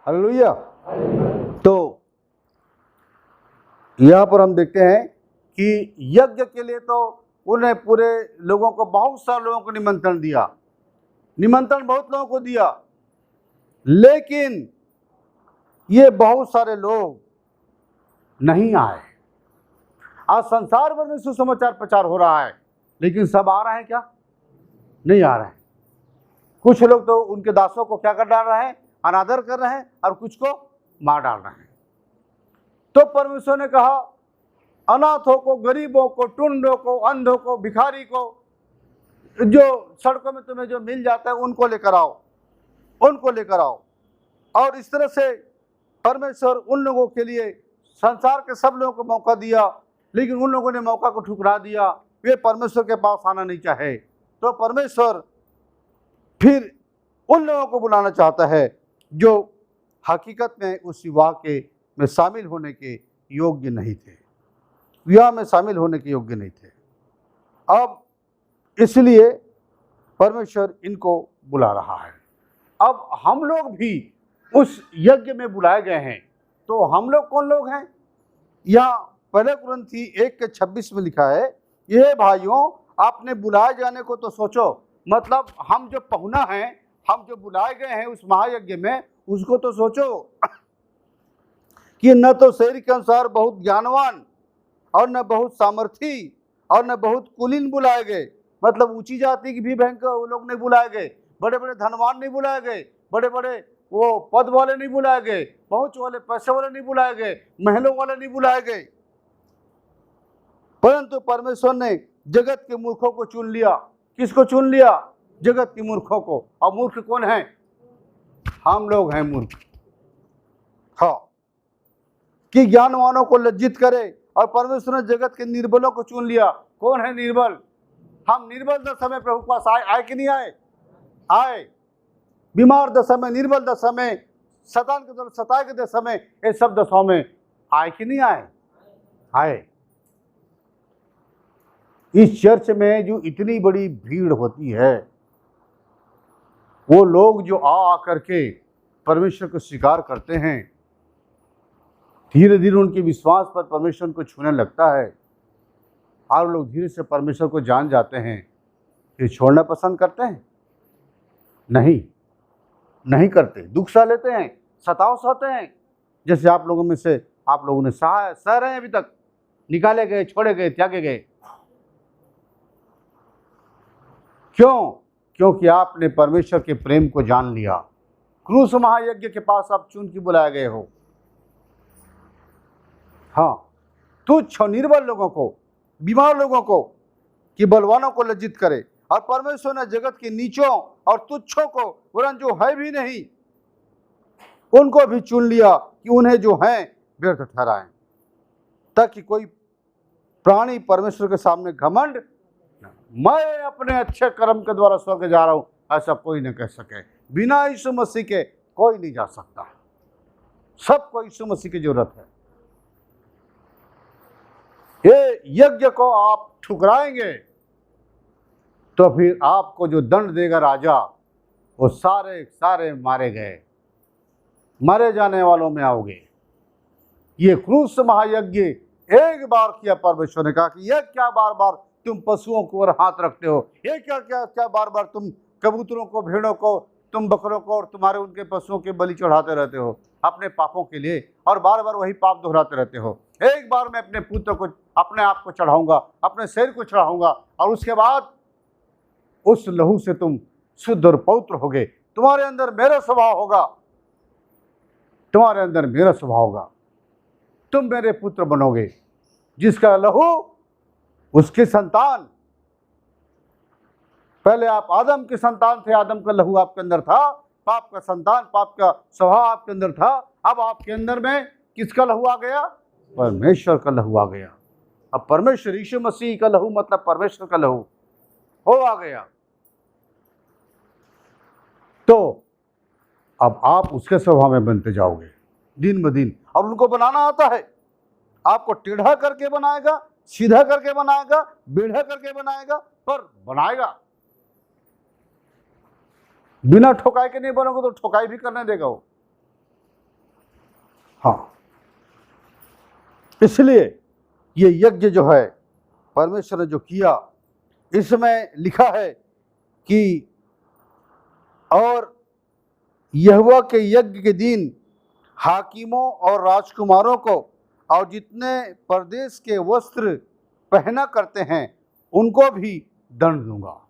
Hallelujah. तो यहाँ पर हम देखते हैं कि यज्ञ के लिए तो उन्हें पूरे लोगों को, बहुत सारे लोगों को निमंत्रण दिया, निमंत्रण बहुत लोगों को दिया, लेकिन ये बहुत सारे लोग नहीं आए। आज संसार भर में सुसमाचार प्रचार हो रहा है, लेकिन सब आ रहे हैं क्या? नहीं आ रहे हैं। कुछ लोग तो उनके दासों को क्या कर डाल रहे हैं? अनादर कर रहे हैं, और कुछ को मार डाल रहे हैं। तो परमेश्वर ने कहा, अनाथों को, गरीबों को, टुंडों को, अंधों को, भिखारी को, जो सड़कों में तुम्हें जो मिल जाता है उनको लेकर आओ, उनको लेकर आओ। और इस तरह से परमेश्वर उन लोगों के लिए, संसार के सब लोगों को मौका दिया, लेकिन उन लोगों ने मौका को ठुकरा दिया, वे परमेश्वर के पास आना नहीं चाहे। तो परमेश्वर फिर उन लोगों को बुलाना चाहता है जो हकीकत में उस विवाह के में शामिल होने के योग्य नहीं थे, विवाह में शामिल होने के योग्य नहीं थे। अब इसलिए परमेश्वर इनको बुला रहा है। अब हम लोग भी उस यज्ञ में बुलाए गए हैं। तो हम लोग कौन लोग हैं? यहाँ पहले कुरिन्थी 1:26 में लिखा है, ये भाइयों आपने बुलाए जाने को तो सोचो। मतलब हम जो पहुना हैं, हम जो बुलाए गए हैं उस महायज्ञ में, उसको तो सोचो कि न तो शरीर के अनुसार बहुत ज्ञानवान, और न बहुत सामर्थी, और न बहुत कुलीन बुलाए गए। मतलब ऊंची जाति की भी भयंकर लोग नहीं बुलाए गए, बड़े बड़े धनवान नहीं बुलाए गए, बड़े बड़े वो पद वाले नहीं बुलाए गए, पहुंच वाले पैसे वाले नहीं बुलाए गए, महलों वाले नहीं बुलाए गए, परंतु परमेश्वर ने जगत के मूर्खों को चुन लिया। किसको चुन लिया? जगत के मूर्खों को। और मूर्ख कौन है? हम लोग हैं मूर्ख। हाँ, कि ज्ञानवानों को लज्जित करे। और परमेश्वर ने जगत के निर्बलों को चुन लिया। कौन है निर्बल? हम निर्बल दशा में प्रभु पास आए कि नहीं आए? आए। बीमार दशा में, निर्बल दशा में, शैतान के द्वारा सताए के दशा में, ये सब दशाओं में आए कि नहीं आए? आए। इस चर्च में जो इतनी बड़ी भीड़ होती है, वो लोग जो आ करके परमेश्वर को स्वीकार करते हैं, धीरे धीरे उनके विश्वास पर परमेश्वर को छूने लगता है, और लोग धीरे से परमेश्वर को जान जाते हैं। फिर छोड़ना पसंद करते हैं? नहीं करते। दुख सह लेते हैं, सताव सहते हैं। जैसे आप लोगों में से आप लोगों ने सह रहे हैं अभी तक, निकाले गए, छोड़े गए, त्यागे गए। क्यों? क्योंकि आपने परमेश्वर के प्रेम को जान लिया। क्रूस महायज्ञ के पास आप चुन के बुलाए गए हो। हाँ, तुच्छ निर्बल लोगों को, बीमार लोगों को, कि बलवानों को लज्जित करे। और परमेश्वर ने जगत के नीचों और तुच्छों को, वरन जो है भी नहीं, उनको भी चुन लिया कि उन्हें जो हैं व्यर्थ ठहराएं, ताकि कोई प्राणी परमेश्वर के सामने घमंड, मैं अपने अच्छे कर्म के द्वारा स्वर्ग जा रहा हूं, ऐसा कोई न कह सके। बिना यीशु मसीह के कोई नहीं जा सकता। सबको यीशु मसीह की जरूरत है। ये यज्ञ को आप ठुकराएंगे तो फिर आपको जो दंड देगा राजा, वो सारे मारे गए, मारे जाने वालों में आओगे। ये क्रूस महायज्ञ एक बार किया परमेश्वर ने कहा कि यह क्या बार बार तुम पशुओं को और हाथ रखते हो? ये क्या बार बार तुम कबूतरों को, भेड़ों को, तुम बकरों को और तुम्हारे उनके पशुओं के बलि चढ़ाते रहते हो अपने पापों के लिए, और बार बार वही पाप दोहराते रहते हो। एक बार मैं अपने पुत्र को, अपने आप को चढ़ाऊंगा, अपने शरीर को चढ़ाऊंगा, और उसके बाद उस लहू से तुम शुद्ध और पवित्र होगे। तुम्हारे अंदर मेरा स्वभाव होगा, तुम्हारे अंदर मेरा स्वभाव होगा, तुम मेरे पुत्र बनोगे। जिसका लहू, उसके संतान। पहले आप आदम के संतान थे, आदम का लहू आपके अंदर था, पाप का संतान, पाप का स्वभाव आपके अंदर था। अब आपके अंदर में किसका लहू आ गया? परमेश्वर का लहू आ गया। अब परमेश्वर, यीशु मसीह का लहू मतलब परमेश्वर का लहू हो आ गया। तो अब आप उसके स्वभाव में बनते जाओगे दिन ब दिन। और उनको बनाना आता है। आपको टेढ़ा करके बनाएगा, सीधा करके बनाएगा, बेढ़ा करके बनाएगा, पर बनाएगा। बिना ठोकाई के नहीं बनोगे तो ठोकाई भी करने देगा वो। हाँ, इसलिए ये यज्ञ जो है परमेश्वर ने जो किया, इसमें लिखा है कि और यहोवा के यज्ञ के दिन हाकिमों और राजकुमारों को और जितने परदेश के वस्त्र पहना करते हैं उनको भी दंड दूंगा।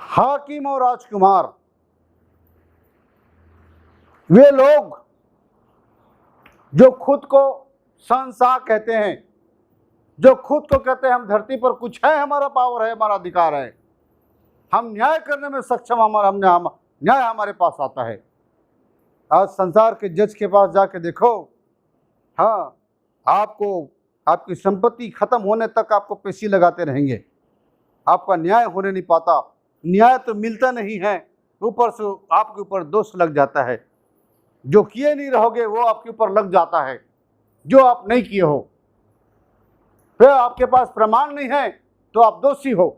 हाकिम और राजकुमार वे लोग जो खुद को शहंशाह कहते हैं, जो खुद को कहते हैं हम धरती पर कुछ है, हमारा पावर है, हमारा अधिकार है, हम न्याय करने में सक्षम, हमारा न्याय हमारे पास आता है। आज संसार के जज के पास जाके देखो, हाँ, आपको आपकी संपत्ति खत्म होने तक आपको पेशी लगाते रहेंगे, आपका न्याय होने नहीं पाता, न्याय तो मिलता नहीं है, ऊपर से आपके ऊपर दोष लग जाता है, जो किए नहीं रहोगे वो आपके ऊपर लग जाता है, जो आप नहीं किए हो, फिर आपके पास प्रमाण नहीं है तो आप दोषी हो।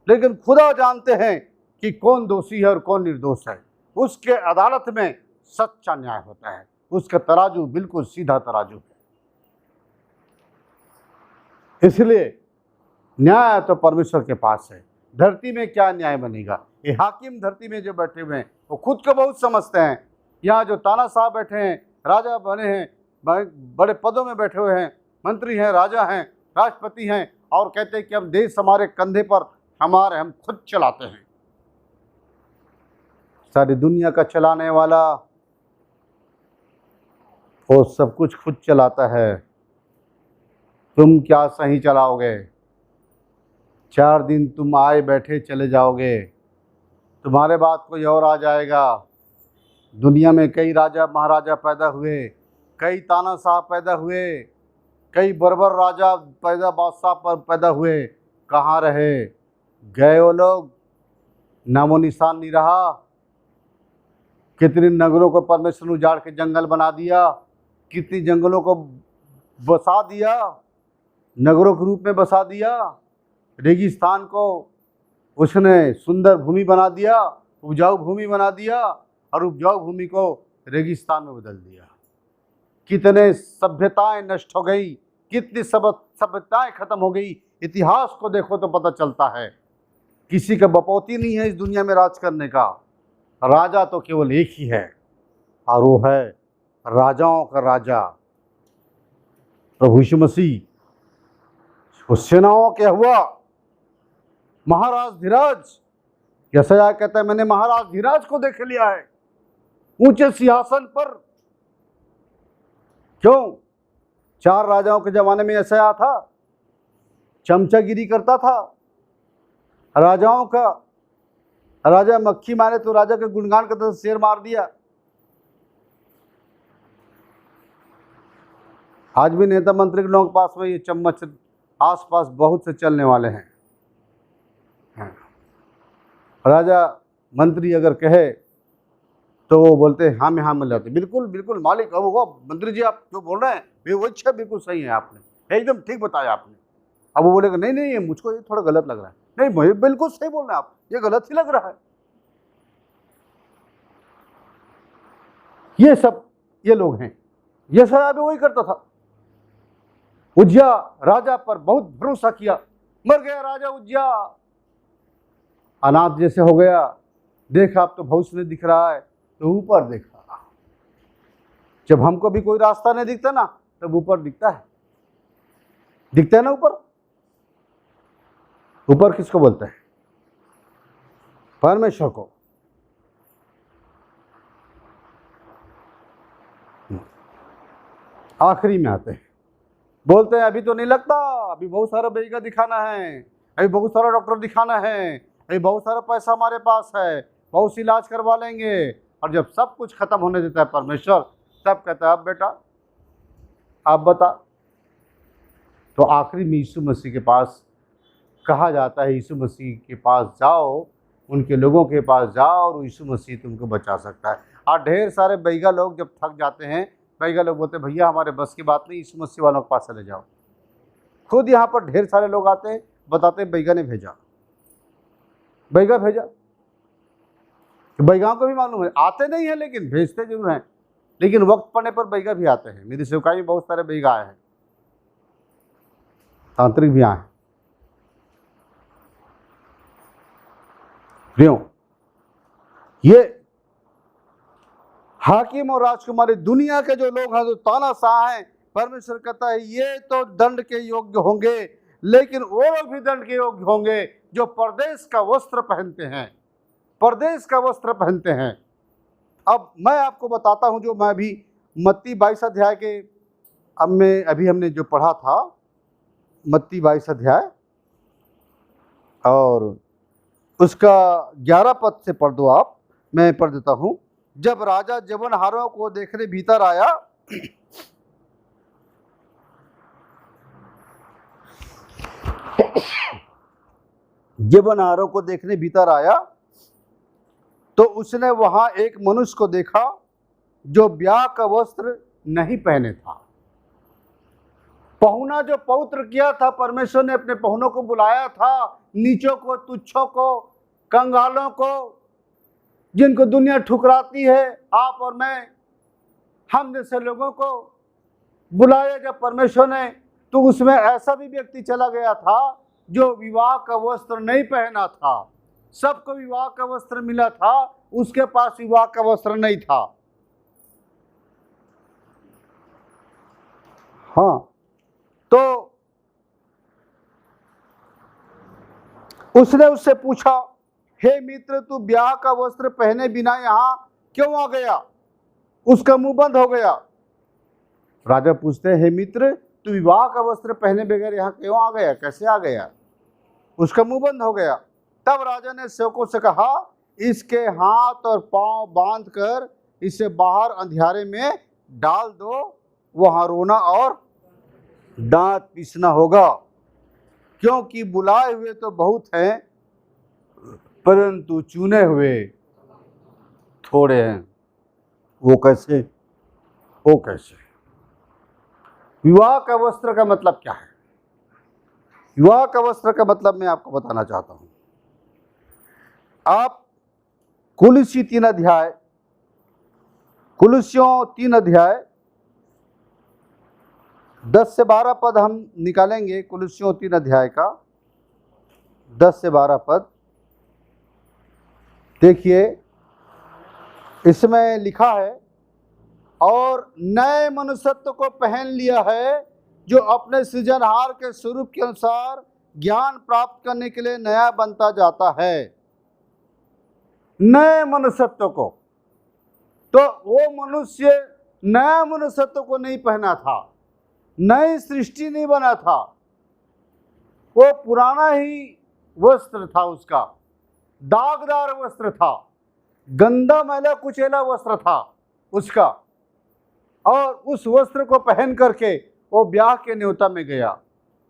लेकिन खुदा जानते हैं कि कौन दोषी है और कौन निर्दोष है, उसके अदालत में सच्चा न्याय होता है, उसका तराजू बिल्कुल सीधा तराजू है। इसलिए न्याय तो परमेश्वर के पास है, धरती में क्या न्याय बनेगा। ये हाकिम धरती में जो बैठे हुए हैं वो खुद को बहुत समझते हैं। यहाँ जो तानाशाह बैठे हैं, राजा बने हैं, बड़े पदों में बैठे हुए हैं, मंत्री हैं, राजा हैं, राष्ट्रपति हैं, और कहते हैं कि हम देश हमारे कंधे पर हम खुद चलाते हैं। सारी दुनिया का चलाने वाला वो सब कुछ खुद चलाता है, तुम क्या सही चलाओगे। 4 दिन तुम आए बैठे चले जाओगे, तुम्हारे बाद कोई और आ जाएगा। दुनिया में कई राजा महाराजा पैदा हुए, कई तानाशाह पैदा हुए, कई बर्बर राजा बादशाह पर पैदा हुए, कहाँ रहे, गए वो लोग, नामो निशान नहीं रहा। कितने नगरों को परमेश्वर ने उजाड़ के जंगल बना दिया, कितनी जंगलों को बसा दिया, नगरों के रूप में बसा दिया, रेगिस्तान को उसने सुंदर भूमि बना दिया, उपजाऊ भूमि बना दिया, और उपजाऊ भूमि को रेगिस्तान में बदल दिया। कितने सभ्यताएं नष्ट हो गई, कितनी सभ्यताएं खत्म हो गई। इतिहास को देखो तो पता चलता है किसी का बपौती नहीं है इस दुनिया में राज करने का, राजा तो केवल एक ही है, और वो है राजाओं का राजा प्रभु यीशु मसीह। वो सेनाओं के हुआ महाराज धीराज, यशायाह कहता है मैंने महाराज धीराज को देख लिया है ऊंचे सिंहासन पर। क्यों? 4 राजाओं के जमाने में यशायाह था, चमचागिरी करता था राजाओं का। राजा मक्खी मारे तो राजा के गुणगान करते तो शेर मार दिया। आज भी नेता मंत्री के लोगों के पास में ये चम्मच आसपास बहुत से चलने वाले हैं। राजा मंत्री अगर कहे तो वो बोलते हैं हाँ में हाँ मिल जाते, बिल्कुल बिल्कुल मालिक, अब वो मंत्री जी आप जो बोल रहे हैं वो अच्छा बिल्कुल सही है, आपने एकदम ठीक बताया आपने। अब वो बोलेगा नहीं नहीं ये मुझको ये थोड़ा गलत लग रहा है, नहीं भाई बिल्कुल सही बोल रहे हैं आप, ये गलत ही लग रहा है। ये सब ये लोग हैं। यशायाह भी वही करता था। उज्जिया राजा पर बहुत भरोसा किया, मर गया राजा उज्जिया, अनाथ जैसे हो गया। देखा अब तो भविष्य नहीं दिख रहा है, तो ऊपर देखा। जब हमको भी कोई रास्ता नहीं दिखता ना तब ऊपर दिखता है, दिखता है ना ऊपर। ऊपर किसको बोलते हैं? परमेश्वर को। आखिरी में आते हैं, बोलते हैं अभी तो नहीं लगता, अभी बहुत सारा बेइगा दिखाना है, अभी बहुत सारा डॉक्टर दिखाना है, अभी बहुत सारा पैसा हमारे पास है, बहुत सी इलाज करवा लेंगे। और जब सब कुछ खत्म होने देता है परमेश्वर, तब कहता है अब बेटा आप बता। तो आखिरी में यीशु मसीह के पास कहा जाता है, यीशु मसीह के पास जाओ, उनके लोगों के पास जाओ और यीशु मसीह तुमको बचा सकता है। और ढेर सारे बैगा लोग जब थक जाते हैं, बैगा लोग बोलते हैं भैया हमारे बस की बात नहीं, यीशु मसीह वालों के पास चले जाओ। खुद यहाँ पर ढेर सारे लोग आते हैं, बताते हैं बैगा ने भेजा, बैगा भेजा। बैगाओं को भी मालूम है, आते नहीं है लेकिन भेजते जरूर हैं, लेकिन वक्त पड़ने पर बैगा भी आते हैं। मेरी सेवकाई में बहुत सारे बैगा आए हैं, तांत्रिक भी आए हैं। क्यों? ये हाकिम और राजकुमारी दुनिया के जो लोग हैं, जो तानाशाह हैं, परमेश्वर कहता है ये तो दंड के योग्य होंगे, लेकिन वो लोग भी दंड के योग्य होंगे जो परदेश का वस्त्र पहनते हैं, परदेश का वस्त्र पहनते हैं। अब मैं आपको बताता हूं, जो मैं भी मत्ती 22 अध्याय के अभी हमने जो पढ़ा था, मत्ती 22 अध्याय और उसका 11 पद से पढ़ दो आप, मैं पढ़ देता हूं। जब राजा जबनहारों को देखने भीतर आया, जबनहारों को देखने भीतर आया तो उसने वहां एक मनुष्य को देखा जो ब्याह का वस्त्र नहीं पहने था। पहुना जो पवित्र किया था, परमेश्वर ने अपने पहुनों को बुलाया था, नीचों को, तुच्छों को, कंगालों को, जिनको दुनिया ठुकराती है, आप और मैं, हम जैसे लोगों को बुलाया जब परमेश्वर ने, तो उसमें ऐसा भी व्यक्ति चला गया था जो विवाह का वस्त्र नहीं पहना था। सबको विवाह का वस्त्र मिला था, उसके पास विवाह का वस्त्र नहीं था। हाँ, तो उसने उससे पूछा, हे मित्र, तू ब्याह का वस्त्र पहने बिना यहाँ क्यों आ गया? उसका मुंह बंद हो गया। राजा पूछते हैं, हे मित्र, तू विवाह का वस्त्र पहने बगैर यहाँ क्यों आ गया? कैसे आ गया? उसका मुंह बंद हो गया। तब राजा ने सेवकों से कहा, इसके हाथ और पांव बांधकर इसे बाहर अंधियारे में डाल दो, वहां रोना और दांत पीसना होगा, क्योंकि बुलाए हुए तो बहुत हैं, परंतु चुने हुए थोड़े हैं। वो कैसे? वो कैसे? विवाह का वस्त्र का मतलब क्या है? विवाह का वस्त्र का मतलब मैं आपको बताना चाहता हूं। आप कुलुस्सी 3 अध्याय, कुलुस्सियों 3 अध्याय 10 से 12 पद हम निकालेंगे। कुलुस्सियों 3 अध्याय का 10 से 12 पद देखिए, इसमें लिखा है, और नए मनुष्यत्व को पहन लिया है, जो अपने सृजनहार के स्वरूप के अनुसार ज्ञान प्राप्त करने के लिए नया बनता जाता है। नए मनुष्यत्व को, तो वो मनुष्य नया मनुष्यत्व को नहीं पहना था, नई सृष्टि नहीं बना था, वो पुराना ही वस्त्र था, उसका दागदार वस्त्र था, गंदा मैला कुचैला वस्त्र था उसका, और उस वस्त्र को पहन करके वो ब्याह के न्योता में गया।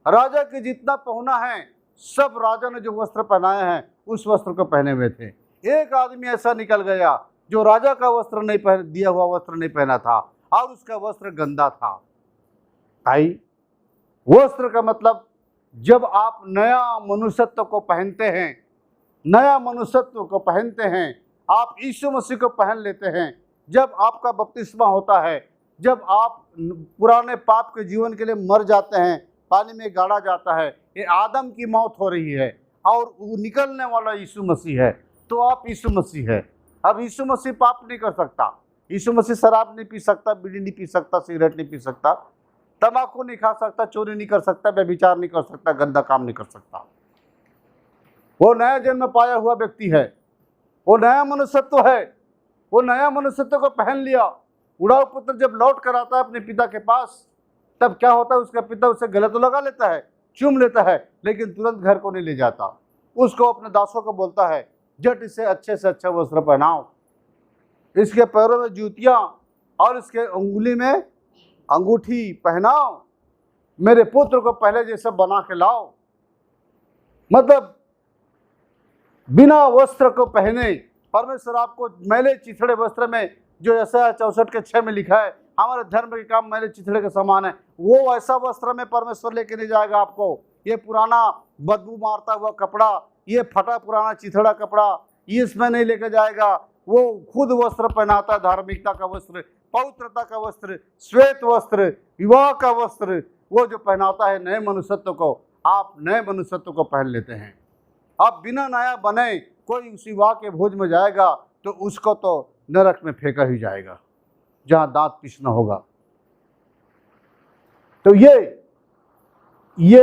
राजा के जितना पहुना है, सब राजा ने जो वस्त्र पहनाए हैं उस वस्त्र को पहने हुए थे। एक आदमी ऐसा निकल गया जो राजा का वस्त्र नहीं पहन, दिया हुआ वस्त्र नहीं पहना था, और उसका वस्त्र गंदा था। भाई, वस्त्र का मतलब, जब आप नया मनुष्यत्व को पहनते हैं, नया मनुष्यत्व को पहनते हैं, आप यीशु मसीह को पहन लेते हैं, जब आपका बपतिस्मा होता है, जब आप पुराने पाप के जीवन के लिए मर जाते हैं, पानी में गाड़ा जाता है, ये आदम की मौत हो रही है और वो निकलने वाला यीशु मसीह है, तो आप यीशु मसीह है। अब यीशु मसीह पाप नहीं कर सकता, यीशु मसीह शराब नहीं पी सकता, बीड़ी नहीं पी सकता, सिगरेट नहीं पी सकता, तंबाकू नहीं खा सकता, चोरी नहीं कर सकता, व्यभिचार नहीं कर सकता, गंदा काम नहीं कर सकता। वो नया जन्म पाया हुआ व्यक्ति है, वो नया मनुष्यत्व है, वो नया मनुष्यत्व को पहन लिया। उड़ाऊ पुत्र जब लौट कर आता है अपने पिता के पास, तब क्या होता है, उसका पिता उसे गले तो लगा लेता है, चूम लेता है, लेकिन तुरंत घर को नहीं ले जाता। उसको अपने दासों को बोलता है, झट इसे अच्छे से अच्छा वस्त्र पहनाओ, इसके पैरों में जूतियां और इसके उंगली में अंगूठी पहनाओ, मेरे पुत्र को पहले जैसा बना के लाओ। मतलब बिना वस्त्र को पहने परमेश्वर आपको मैले चिथड़े वस्त्र में, जो यशायाह 64 के 6 में लिखा है, हमारे धर्म के काम मैले चिथड़े के समान है, वो ऐसा वस्त्र में परमेश्वर लेके नहीं जाएगा आपको। ये पुराना बदबू मारता हुआ कपड़ा, ये फटा पुराना चिथड़ा कपड़ा, ये इसमें नहीं लेके जाएगा। वो खुद वस्त्र पहनाता है, धार्मिकता का वस्त्र, पवित्रता का वस्त्र, श्वेत वस्त्र, विवाह का वस्त्र, वो जो पहनाता है नए मनुष्यत्व को, आप नए मनुष्यत्व को पहन लेते हैं। आप बिना नया बने कोई उस विवाह के भोज में जाएगा तो उसको तो नरक में फेंका ही जाएगा, जहां दांत पीसना होगा। तो ये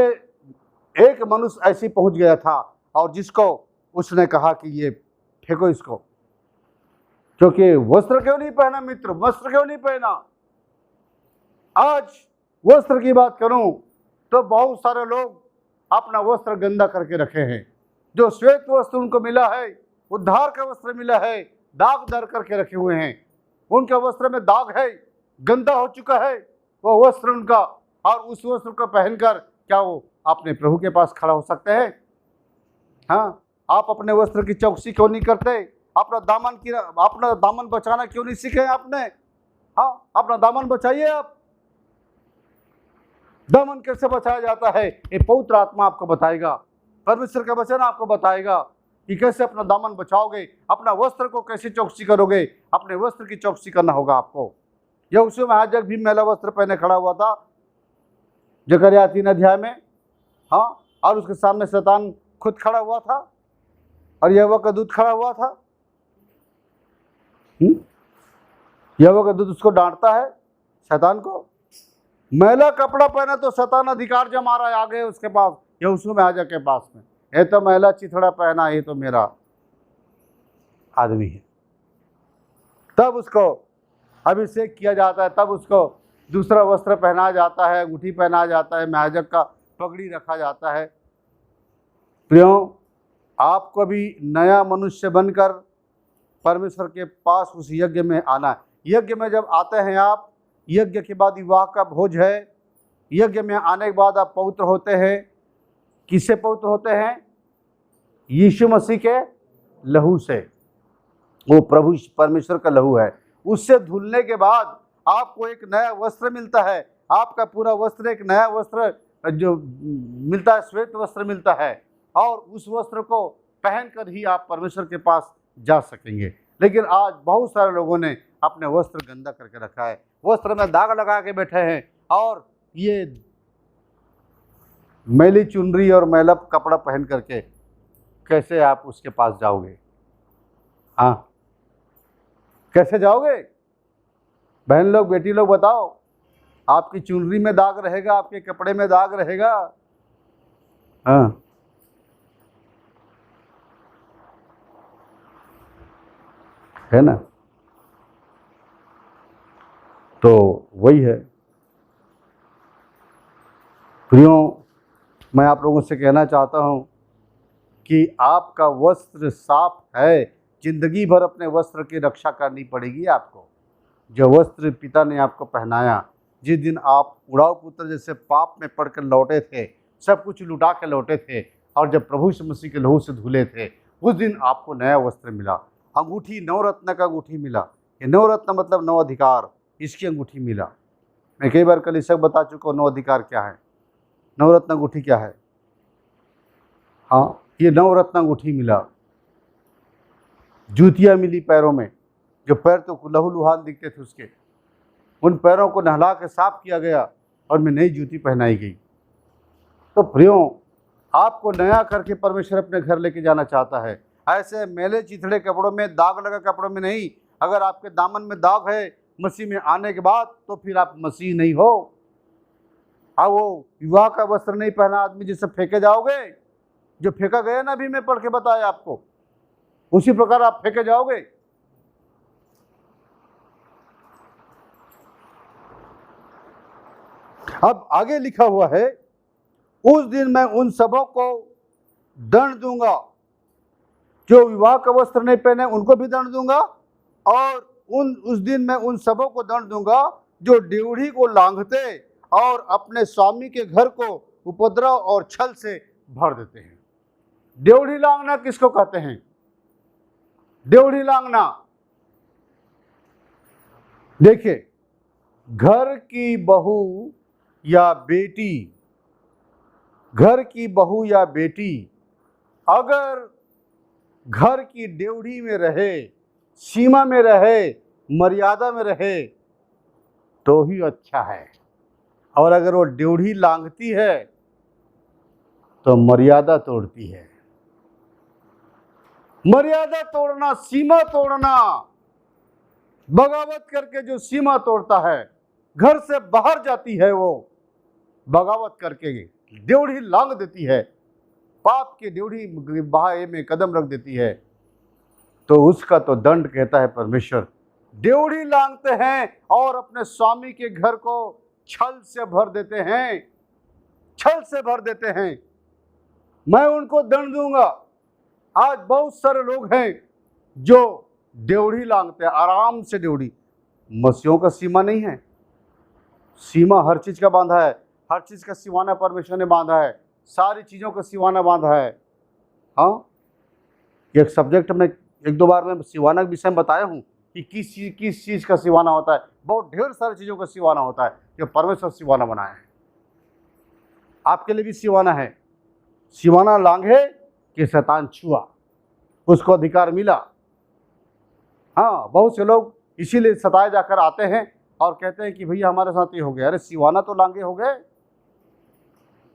एक मनुष्य ऐसे पहुंच गया था और जिसको उसने कहा कि ये फेंको इसको, क्योंकि वस्त्र क्यों नहीं पहना मित्र, वस्त्र क्यों नहीं पहना। आज वस्त्र की बात करूं तो बहुत सारे लोग अपना वस्त्र गंदा करके रखे हैं। जो श्वेत वस्त्र उनको मिला है, उद्धार का वस्त्र मिला है, दाग दर करके रखे हुए हैं। उनके वस्त्र में दाग है, गंदा हो चुका है वो वस्त्र उनका, और उस वस्त्र को पहनकर क्या वो अपने प्रभु के पास खड़ा हो सकते हैं? हाँ, आप अपने वस्त्र की चौकसी क्यों नहीं करते? अपना दामन बचाना क्यों नहीं सीखे आपने? हाँ, अपना दामन बचाइए। आप दामन कैसे बचाया जाता है, ये पवित्र आत्मा आपको बताएगा, परमेश्वर का वचन आपको बताएगा कि कैसे अपना दामन बचाओगे, अपना वस्त्र को कैसे चौकसी करोगे। अपने वस्त्र की चौकसी करना होगा आपको। यहोशू महायाजक भी मैला वस्त्र पहने खड़ा हुआ था जकरयाह 3 अध्याय में। हाँ, और उसके सामने शैतान खुद खड़ा हुआ था और यहोवा का दूत खड़ा हुआ था। यहोवा का दूत उसको डांटता है, शैतान को। मैला कपड़ा पहना तो शैतान अधिकार जमा रहा है आगे उसके पास, यहोशू महायाजक के पास में। ये तो मैला चिथड़ा पहना, ये तो मेरा आदमी है। तब उसको अभिषेक किया जाता है, तब उसको दूसरा वस्त्र पहनाया जाता है, अंगूठी पहनाया जाता है, महायाजक का पगड़ी रखा जाता है। प्रियो, आपको भी नया मनुष्य बनकर परमेश्वर के पास उस यज्ञ में आना है। यज्ञ में जब आते हैं आप, यज्ञ के बाद विवाह का भोज है। यज्ञ में आने के बाद आप पवित्र होते हैं। किससे पवित्र होते हैं? यीशु मसीह के लहू से। वो प्रभु परमेश्वर का लहू है। उससे धुलने के बाद आपको एक नया वस्त्र मिलता है। आपका पूरा वस्त्र एक नया वस्त्र जो मिलता है, श्वेत वस्त्र मिलता है, और उस वस्त्र को पहनकर ही आप परमेश्वर के पास जा सकेंगे। लेकिन आज बहुत सारे लोगों ने अपने वस्त्र गंदा करके रखा है, वस्त्र में दाग लगा के बैठे हैं, और ये मैली चुनरी और मैला कपड़ा पहन करके कैसे आप उसके पास जाओगे? हाँ, कैसे जाओगे? बहन लोग, बेटी लोग, बताओ। आपकी चुनरी में दाग रहेगा, आपके कपड़े में दाग रहेगा। हाँ, है ना? तो वही है। प्रियो, मैं आप लोगों से कहना चाहता हूँ कि आपका वस्त्र साफ है। जिंदगी भर अपने वस्त्र की रक्षा करनी पड़ेगी आपको। जो वस्त्र पिता ने आपको पहनाया, जिस दिन आप उड़ाऊ पुत्र जैसे पाप में पड़कर लौटे थे, सब कुछ लुटा के लौटे थे, और जब प्रभु यीशु मसीह के लहू से धुले थे, उस दिन आपको नया वस्त्र मिला। अंगूठी, नवरत्न का अंगूठी मिला। ये नवरत्न मतलब 9 अधिकार, इसकी अंगूठी मिला। मैं कई बार कलीसिया को बता चुका हूँ 9 अधिकार क्या है, नवरत्न अंगूठी क्या है। हाँ, ये नवरत्न अंगूठी मिला। जूतियाँ मिली पैरों में, जो पैर तो लहूलुहान दिखते थे उसके, उन पैरों को नहला के साफ किया गया और में नई जूती पहनाई गई। तो प्रियो, आपको नया करके परमेश्वर अपने घर लेके जाना चाहता है। ऐसे मैले चिथड़े कपड़ों में, दाग लगा कपड़ों में नहीं। अगर आपके दामन में दाग है मसीह में आने के बाद, तो फिर आप मसीह नहीं हो। वो विवाह का वस्त्र नहीं पहना आदमी जिससे फेंके जाओगे, जो फेंका गया ना, अभी मैं पढ़ के बताया आपको, उसी प्रकार आप फेंके जाओगे। अब आगे लिखा हुआ है, उस दिन मैं उन सबों को दंड दूंगा जो विवाह का वस्त्र नहीं पहने, उनको भी दंड दूंगा, और उस दिन मैं उन सबों को दंड दूंगा जो ड्योढ़ी को लांघते और अपने स्वामी के घर को उपद्रव और छल से भर देते हैं। ड्योढ़ी लांघना किसको कहते हैं? ड्योढ़ी लांघना, देखिए, घर की बहू या बेटी, घर की बहू या बेटी अगर घर की ड्योढ़ी में रहे, सीमा में रहे, मर्यादा में रहे तो ही अच्छा है। और अगर वो ड्योढ़ी लांघती है तो मर्यादा तोड़ती है। मर्यादा तोड़ना, सीमा तोड़ना, बगावत करके जो सीमा तोड़ता है, घर से बाहर जाती है, वो बगावत करके ड्योढ़ी लांघ देती है, पाप की ड्योढ़ी बहाए में कदम रख देती है, तो उसका तो दंड कहता है परमेश्वर। ड्योढ़ी लांघते हैं और अपने स्वामी के घर को छल से भर देते हैं, छल से भर देते हैं, मैं उनको दंड दूंगा। आज बहुत सारे लोग हैं जो ड्योढ़ी लांघते हैं, आराम से ड्योढ़ी। मसीहों का सीमा नहीं है, सीमा हर चीज का बांधा है, हर चीज का सिवाना परमेश्वर ने बांधा है, सारी चीजों का सिवाना बांधा है। हाँ, एक सब्जेक्ट में एक दो बार मैं सिवाना के विषय में बताया हूँ कि किस चीज का सिवाना होता है। बहुत ढेर सारी चीजों का सिवाना होता है जो परमेश्वर सिवाना बनाया है। आपके लिए भी सिवाना है। सिवाना लांघे कि शैतान छुआ, उसको अधिकार मिला। हाँ, बहुत से लोग इसीलिए सताए जाकर आते हैं और कहते हैं कि भैया हमारे साथ ये हो गया। अरे सिवाना तो लांघे हो गए,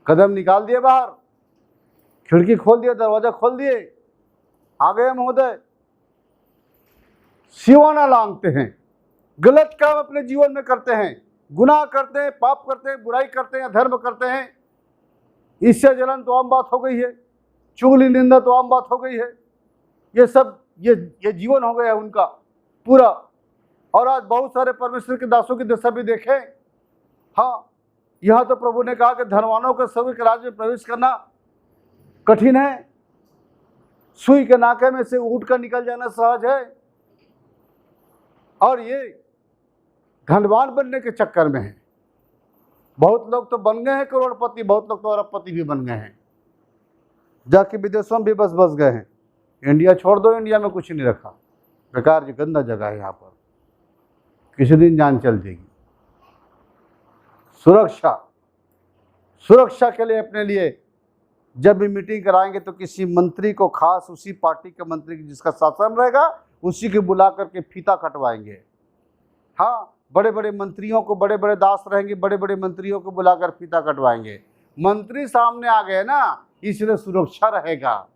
कदम निकाल दिए बाहर, खिड़की खोल दिए, दरवाजा खोल दिए, आ गए महोदय। सिवाना लांघते हैं, गलत काम अपने जीवन में करते हैं, गुनाह करते हैं, पाप करते हैं, बुराई करते हैं, धर्म करते हैं। इससे जलन तो आम बात हो गई है, चुगली निंदा तो आम बात हो गई है। ये सब ये जीवन हो गया है उनका पूरा। और आज बहुत सारे परमेश्वर के दासों की दशा भी देखें। हाँ, यहाँ तो प्रभु ने कहा कि धनवानों के स्वर्ग के राज्य में प्रवेश करना कठिन है, सुई के नाके में से ऊँट का निकल जाना सहज है। और ये धनवान बनने के चक्कर में है। बहुत लोग तो बन गए हैं करोड़पति, बहुत लोग तो अरबपति भी बन गए हैं, जाके विदेशों में भी बस गए हैं। इंडिया छोड़ दो, इंडिया में कुछ नहीं रखा, बेकार जो गंदा जगह है यहाँ पर, किसी दिन जान चल जाएगी। सुरक्षा के लिए अपने लिए जब भी मीटिंग कराएंगे तो किसी मंत्री को, खास उसी पार्टी के मंत्री जिसका शासन रहेगा, उसी के बुला करके फीता कटवाएंगे। हाँ, बड़े बड़े मंत्रियों को, बड़े बड़े दास रहेंगे, बड़े बड़े मंत्रियों को बुलाकर फीता कटवाएंगे। मंत्री सामने आ गए ना, इसलिए सुरक्षा रहेगा।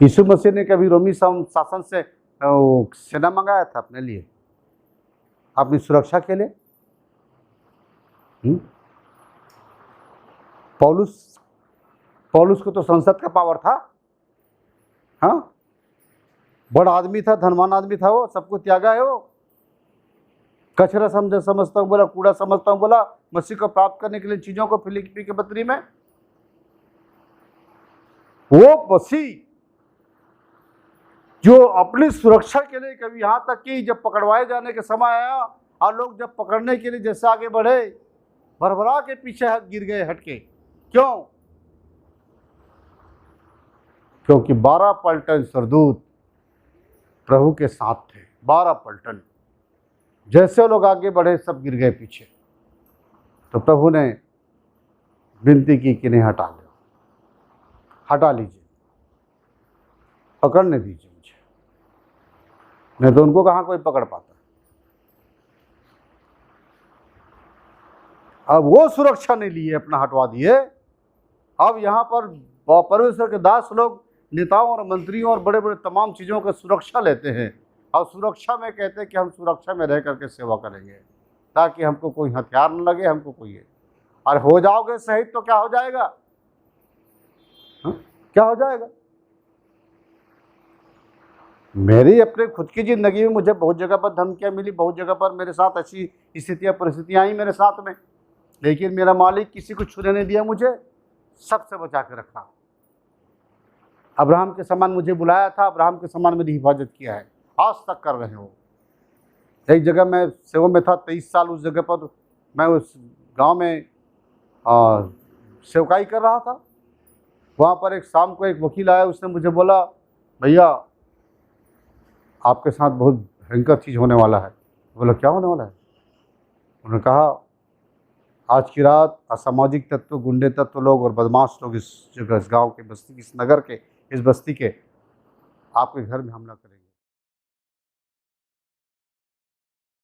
यीशु मसीह ने कभी रोमी शासन से सेना मंगाया था अपने लिए, अपनी सुरक्षा के लिए? पौलुस को तो संसद का पावर था। हाँ, बड़ा आदमी था, धनवान आदमी था, वो सबको त्यागा है। वो कचरा समझता हूँ बोला, कूड़ा समझता हूँ बोला, मसीह को प्राप्त करने के लिए चीजों को फिलिप्पी के पत्री में। वो मसीह जो अपनी सुरक्षा के लिए कभी यहाँ तक कि जब पकड़वाए जाने का समय आया और लोग जब पकड़ने के लिए जैसे आगे बढ़े, भरभरा के पीछे गिर गए हटके। क्यों? क्योंकि 12 पलटन सरदूत प्रभु के साथ थे। 12 पलटन, जैसे लोग आगे बढ़े सब गिर गए पीछे। तो प्रभु ने विनती की कि नहीं, हटा लीजिए, पकड़ने दीजिए मुझे, नहीं तो उनको कहाँ कोई पकड़ पाता। अब वो सुरक्षा नहीं लिए, अपना हटवा दिए। अब यहाँ पर परमेश्वर के दास लोग नेताओं और मंत्रियों और बड़े बड़े तमाम चीज़ों का सुरक्षा लेते हैं, और सुरक्षा में कहते हैं कि हम सुरक्षा में रह करके सेवा करेंगे ताकि हमको कोई हथियार न लगे, हमको कोई है। और हो जाओगे शहीद तो क्या हो जाएगा? क्या हो जाएगा? मेरी अपने खुद की जिंदगी में मुझे बहुत जगह पर धमकियाँ मिली, बहुत जगह पर मेरे साथ ऐसी स्थितियाँ परिस्थितियाँ आई मेरे साथ में, लेकिन मेरा मालिक किसी को छूने नहीं दिया, मुझे सबसे बचा के रखा। अब्राहम के समान मुझे बुलाया था, अब्राहम के समान मेरी हिफाजत किया है, आज तक कर रहे हो। एक जगह मैं सेवा में था 23 साल, उस जगह पर मैं उस गांव में सेवकाई कर रहा था। वहाँ पर एक शाम को एक वकील आया, उसने मुझे बोला, भैया आपके साथ बहुत भयंकर चीज़ होने वाला है। बोला क्या होने वाला है? उन्होंने कहा आज की रात असामाजिक तत्व, गुंडे तत्व लोग और बदमाश लोग इस जगह, इस गांव के बस्ती, इस नगर के, इस बस्ती के आपके घर में हमला करेंगे।